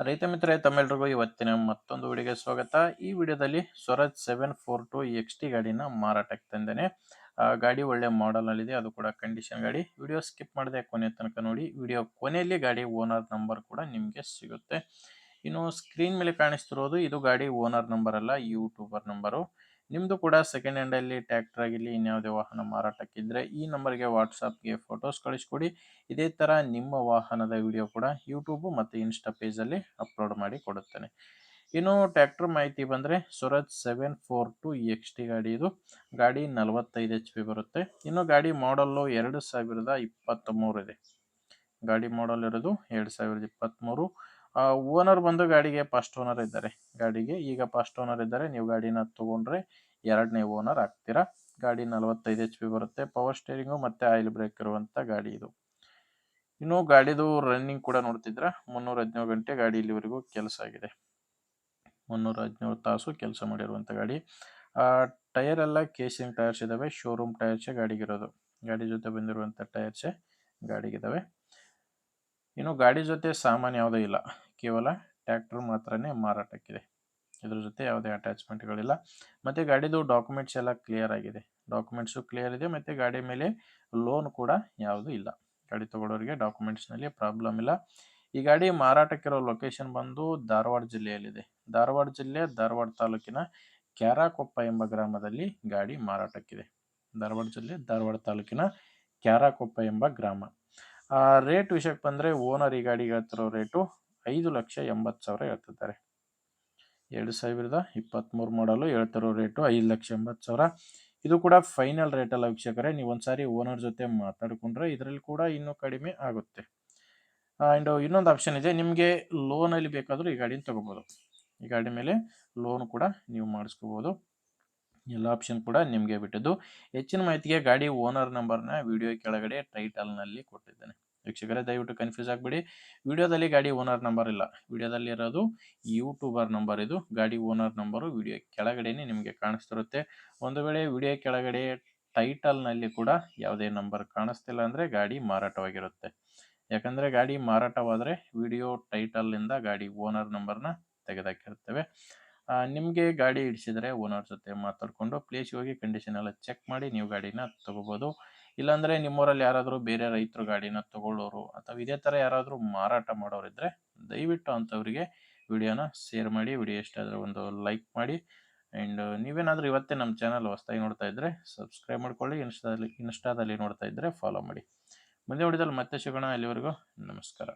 ರೈತ ಮಿತ್ರರೇ ತಮ್ಮೆಲ್ರಿಗೂ ಇವತ್ತಿನ ಮತ್ತೊಂದು ವಿಡಿಯೋಗೆ ಸ್ವಾಗತ. ಈ ವಿಡಿಯೋದಲ್ಲಿ ಸ್ವರಾಜ್ 742 ಎಕ್ಸ್ ಟಿ ಗಾಡಿನ ಮಾರಾಟಕ್ಕೆ ತಂದೇನೆ. ಗಾಡಿ ಒಳ್ಳೆ ಮಾಡೆಲ್ನಲ್ಲಿದೆ, ಅದು ಕೂಡ ಕಂಡೀಷನ್ ಗಾಡಿ. ವಿಡಿಯೋ ಸ್ಕಿಪ್ ಮಾಡದೆ ಕೊನೆ ತನಕ ನೋಡಿ. ವಿಡಿಯೋ ಕೊನೆಯಲ್ಲಿ ಗಾಡಿ ಓನರ್ ನಂಬರ್ ಕೂಡ ನಿಮಗೆ ಸಿಗುತ್ತೆ. ಇನ್ನು ಸ್ಕ್ರೀನ್ ಮೇಲೆ ಕಾಣಿಸ್ತಿರೋದು ಇದು ಗಾಡಿ ಓನರ್ ನಂಬರ್ ಅಲ್ಲ, ಯೂಟ್ಯೂಬರ್ ನಂಬರು. ನಿಮ್ಮದು ಕೂಡ ಸೆಕೆಂಡ್ ಹ್ಯಾಂಡಲ್ಲಿ ಟ್ರ್ಯಾಕ್ಟರ್ ಆಗಿರಲಿ ಇನ್ಯಾವುದೇ ವಾಹನ ಮಾರಾಟಕ್ಕಿದ್ರೆ ಈ ನಂಬರ್ಗೆ ವಾಟ್ಸಪ್ಗೆ ಫೋಟೋಸ್ ಕಳಿಸ್ಕೊಡಿ. ಇದೇ ಥರ ನಿಮ್ಮ ವಾಹನದ ವಿಡಿಯೋ ಕೂಡ ಯೂಟ್ಯೂಬ್ ಮತ್ತು ಇನ್ಸ್ಟಾ ಪೇಜಲ್ಲಿ ಅಪ್ಲೋಡ್ ಮಾಡಿ ಕೊಡುತ್ತೇನೆ. ಇನ್ನು ಟ್ರ್ಯಾಕ್ಟರ್ ಮಾಹಿತಿ ಬಂದರೆ ಸ್ವರಾಜ್ 742 ಎಕ್ಸ್ ಟಿ ಗಾಡಿ ಇದು. ಗಾಡಿ 45 HP ಬರುತ್ತೆ. ಇನ್ನು ಗಾಡಿ ಮಾಡಲ್ಲು 2023 ಇದೆ. ಗಾಡಿ ಮಾಡಲ್ ಇರೋದು 2023. ಓನರ್ ಬಂದು ಗಾಡಿಗೆ ಫಸ್ಟ್ ಓನರ್ ಇದ್ದಾರೆ. ಗಾಡಿಗೆ ಈಗ ಫಸ್ಟ್ ಓನರ್ ಇದ್ದಾರೆ. ನೀವು ಗಾಡಿನ ತೊಗೊಂಡ್ರೆ ಎರಡನೇ ಓನರ್ ಆಗ್ತೀರಾ. ಗಾಡಿ 45 HP ಬರುತ್ತೆ. ಪವರ್ ಸ್ಟೇರಿಂಗು ಮತ್ತು ಆಯಿಲ್ ಬ್ರೇಕ್ ಇರುವಂಥ ಗಾಡಿ ಇದು. ಇನ್ನು ಗಾಡಿದು ರನ್ನಿಂಗ್ ಕೂಡ ನೋಡ್ತಿದ್ರ 317 ಗಂಟೆ ಗಾಡಿ ಇಲ್ಲಿವರೆಗೂ ಕೆಲಸ ಆಗಿದೆ. 317 ತಾಸು ಕೆಲಸ ಮಾಡಿರುವಂಥ ಗಾಡಿ. ಟೈರ್ ಎಲ್ಲ ಕೇಸಿಂಗ್ ಟೈರ್ಸ್ ಇದಾವೆ. ಶೋರೂಮ್ ಟೈರ್ಸೇ ಗಾಡಿಗಿರೋದು. ಗಾಡಿ ಜೊತೆ ಬಂದಿರುವಂಥ ಟೈರ್ಸೇ ಗಾಡಿಗಿದಾವೆ. ಇನ್ನು ಗಾಡಿ ಜೊತೆ ಸಾಮಾನು ಯಾವುದೂ ಇಲ್ಲ, ಕೇವಲ ಟ್ರ್ಯಾಕ್ಟರ್ ಮಾತ್ರನೇ ಮಾರಾಟಕ್ಕಿದೆ. ಇದ್ರ ಜೊತೆ ಯಾವುದೇ ಅಟ್ಯಾಚ್ಮೆಂಟ್ಗಳಿಲ್ಲ. ಮತ್ತು ಗಾಡಿದು ಡಾಕ್ಯುಮೆಂಟ್ಸ್ ಎಲ್ಲ ಕ್ಲಿಯರ್ ಆಗಿದೆ. ಡಾಕ್ಯುಮೆಂಟ್ಸು ಕ್ಲಿಯರ್ ಇದೆ. ಮತ್ತು ಗಾಡಿ ಮೇಲೆ ಲೋನ್ ಕೂಡ ಯಾವುದೂ ಇಲ್ಲ. ಗಾಡಿ ತೊಗೊಳೋರಿಗೆ ಡಾಕ್ಯುಮೆಂಟ್ಸ್ನಲ್ಲಿ ಪ್ರಾಬ್ಲಮ್ ಇಲ್ಲ. ಈ ಗಾಡಿ ಮಾರಾಟಕ್ಕಿರೋ ಲೊಕೇಶನ್ ಬಂದು ಧಾರವಾಡ ಜಿಲ್ಲೆಯಲ್ಲಿದೆ. ಧಾರವಾಡ ಜಿಲ್ಲೆ ಧಾರವಾಡ ತಾಲೂಕಿನ ಕ್ಯಾರಾಕೊಪ್ಪ ಎಂಬ ಗ್ರಾಮದಲ್ಲಿ ಗಾಡಿ ಮಾರಾಟಕ್ಕಿದೆ. ಧಾರವಾಡ ಜಿಲ್ಲೆ ಧಾರವಾಡ ತಾಲೂಕಿನ ಕ್ಯಾರಾಕೊಪ್ಪ ಎಂಬ ಗ್ರಾಮ. ರೇಟ್ ವಿಷಯಕ್ಕೆ ಬಂದರೆ ಓನರ್ ಈ ಗಾಡಿಗೆ ಹೇಳ್ತಿರೋ ರೇಟು 5,80,000 ಹೇಳ್ತಿದ್ದಾರೆ. 2023 ಮಾಡಲು ಹೇಳ್ತಿರೋ ರೇಟು 5,80,000. ಇದು ಕೂಡ ಫೈನಲ್ ರೇಟಲ್ಲ ವೀಕ್ಷಕರೇ. ನೀವು ಒಂದ್ಸಾರಿ ಓನರ್ ಜೊತೆ ಮಾತಾಡಿಕೊಂಡ್ರೆ ಇದರಲ್ಲಿ ಕೂಡ ಇನ್ನೂ ಕಡಿಮೆ ಆಗುತ್ತೆ. ಆ್ಯಂಡ್ ಇನ್ನೊಂದು ಆಪ್ಷನ್ ಇದೆ, ನಿಮಗೆ ಲೋನಲ್ಲಿ ಬೇಕಾದರೂ ಈ ಗಾಡಿನ ತೊಗೋಬೋದು. ಈ ಗಾಡಿ ಮೇಲೆ ಲೋನ್ ಕೂಡ ನೀವು ಮಾಡಿಸ್ಕೋಬೋದು. ಎಲ್ಲ ಆಪ್ಷನ್ ಕೂಡ ನಿಮಗೆ ಬಿಟ್ಟಿದ್ದು. ಹೆಚ್ಚಿನ ಮಾಹಿತಿಗೆ ಗಾಡಿ ಓನರ್ ನಂಬರ್ನ ವಿಡಿಯೋ ಕೆಳಗಡೆ ಟೈಟಲ್ನಲ್ಲಿ ಕೊಟ್ಟಿದ್ದೇನೆ. ವೀಕ್ಷಕರೇ ದಯವಿಟ್ಟು ಕನ್ಫ್ಯೂಸ್ ಆಗಬೇಡಿ. ವಿಡಿಯೋದಲ್ಲಿ ಗಾಡಿ ಓನರ್ ನಂಬರ್ ಇಲ್ಲ, ವಿಡಿಯೋದಲ್ಲಿ ಇರೋದು ಯೂಟ್ಯೂಬರ್ ನಂಬರ್. ಇದು ಗಾಡಿ ಓನರ್ ನಂಬರು ವಿಡಿಯೋ ಕೆಳಗಡೆನೇ ನಿಮಗೆ ಕಾಣಿಸ್ತಿರುತ್ತೆ. ಒಂದು ವೇಳೆ ವಿಡಿಯೋ ಕೆಳಗಡೆ ಟೈಟಲ್ನಲ್ಲಿ ಕೂಡ ಯಾವುದೇ ನಂಬರ್ ಕಾಣಿಸ್ತಿಲ್ಲ ಅಂದರೆ ಗಾಡಿ ಮಾರಾಟವಾಗಿರುತ್ತೆ. ಯಾಕಂದರೆ ಗಾಡಿ ಮಾರಾಟವಾದರೆ ವಿಡಿಯೋ ಟೈಟಲ್ನಿಂದ ಗಾಡಿ ಓನರ್ ನಂಬರ್ನ ತೆಗೆದಾಕಿರ್ತೇವೆ. ನಿಮಗೆ ಗಾಡಿ ಹಿಡಿಸಿದರೆ ಓನರ್ ಜೊತೆ ಮಾತಾಡಿಕೊಂಡು ಪ್ಲೇಸ್ಗೆ ಹೋಗಿ ಕಂಡೀಷನ್ ಎಲ್ಲ ಚೆಕ್ ಮಾಡಿ ನೀವು ಗಾಡಿನ ತೊಗೋಬೋದು. ಇಲ್ಲಾಂದರೆ ನಿಮ್ಮೂರಲ್ಲಿ ಯಾರಾದರೂ ಬೇರೆ ರೈತರು ಗಾಡಿನ ತೊಗೊಳ್ಳೋರು ಅಥವಾ ಇದೇ ಥರ ಯಾರಾದರೂ ಮಾರಾಟ ಮಾಡೋರಿದ್ದರೆ ದಯವಿಟ್ಟು ಅಂಥವರಿಗೆ ವಿಡಿಯೋನ ಶೇರ್ ಮಾಡಿ. ವಿಡಿಯೋ ಇಷ್ಟ ಆದರೆ ಒಂದು ಲೈಕ್ ಮಾಡಿ. ಆ್ಯಂಡ್ ನೀವೇನಾದರೂ ಇವತ್ತೇ ನಮ್ಮ ಚಾನಲ್ ಹೊಸದಾಗಿ ನೋಡ್ತಾ ಇದ್ದರೆ ಸಬ್ಸ್ಕ್ರೈಬ್ ಮಾಡ್ಕೊಳ್ಳಿ. ಇನ್ಸ್ಟಾದಲ್ಲಿ ನೋಡ್ತಾ ಇದ್ದರೆ ಫಾಲೋ ಮಾಡಿ. ಮುಂದೆ ವಿಡಿಯೋದಲ್ಲಿ ಮತ್ತೆ ಸಿಗೋಣ. ಅಲ್ಲಿವರೆಗೂ ನಮಸ್ಕಾರ.